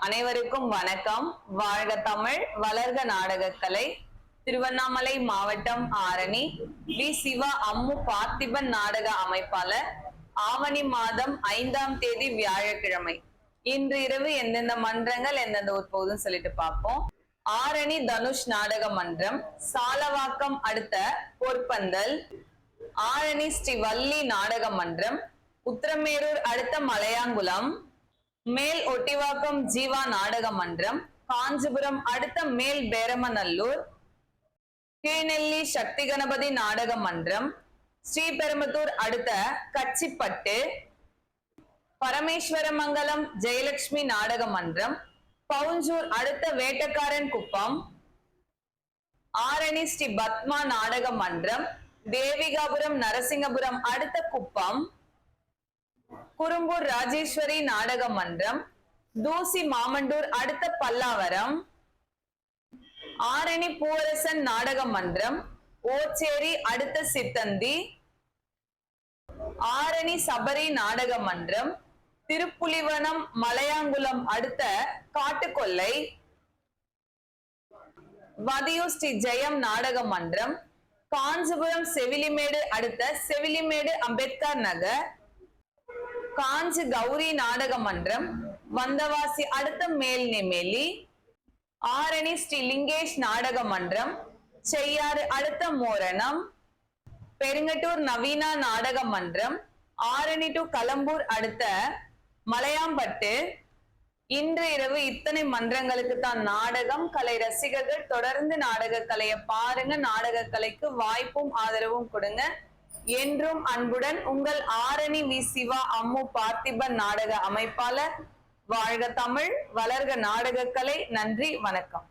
அனைவருக்கும் வணக்கம். வாழ்க தமிழ், வளர்க நாடகக்கலை. திருவண்ணாமலை மாவட்டம் ஆரணி வி. சிவா அம்மு பார்த்திபன் நாடக அமைப்பாளர். ஆவணி மாதம் 5ஆம் தேதி வியாழக்கிழமை. இன்று இரவு எந்தெந்த மன்றங்கள் எந்தெந்த ஊர் போகுதுன்னு சொல்லிட்டு பார்ப்போம். ஆரணி தனுஷ் நாடக மன்றம், சாலவாக்கம் அடுத்த பொற்பந்தல். ஆரணி ஸ்ரீ வள்ளி நாடக மன்றம், உத்திரமேரூர் அடுத்த மலையாங்குளம். மேல் ஒட்டிவாக்கம் ஜீவா நாடக மன்றம், காஞ்சிபுரம் அடுத்த மேல் பேரமநல்லூர். கீழ்நெல்லி சக்தி கணபதி நாடக மன்றம், ஸ்ரீபெரும்புதூர் அடுத்த கச்சிப்பட்டு. பரமேஸ்வரமங்கலம் ஜெயலட்சுமி நாடக மன்றம், பவுஞ்சூர் அடுத்த வேட்டக்காரன் குப்பம். ஆரணி ஸ்ரீ பத்மா நாடக மன்றம், தேவிகாபுரம் நரசிங்கபுரம் அடுத்த குப்பம். குறும்பூர் ராஜேஸ்வரி நாடக மன்றம், தூசி மாமண்டூர் அடுத்த பல்லாவரம். ஆரணி பூவரசன் நாடக மன்றம், ஓச்சேரி அடுத்த சித்தந்தி. ஆரணி சபரி நாடக மன்றம், திருப்புலிவனம் மலையாங்குளம் அடுத்த காட்டுக்கொல்லை. வதியூர் ஸ்ரீ ஜெயம் நாடக மன்றம், காஞ்சிபுரம் செவிலிமேடு அடுத்த செவிலிமேடு அம்பேத்கர் நகர். காஞ்சி கௌரி நாடக மன்றம், வந்தவாசி அடுத்த மேல் நெமேலி. ஆரணி ஸ்ரீ லிங்கேஷ் நாடக மன்றம், செய்யாறு அடுத்த மோரணம். பெருங்கட்டூர் நவீனா நாடக மன்றம், ஆரணி டு கலம்பூர் அடுத்த மலையாம்பட்டு. இன்று இரவு இத்தனை மன்றங்களுக்கு தான் நாடகம். கலை ரசிகர்கள் தொடர்ந்து நாடக கலையை பாருங்க. நாடக கலைக்கு வாய்ப்பும் ஆதரவும் கொடுங்க. என்றும் அன்புடன் உங்கள் ஆரணி வி. சிவா அம்மு பார்த்திபன் நாடக அமைப்பாளர். வாழ்க தமிழ், வளர்க நாடகக்கலை. நன்றி, வணக்கம்.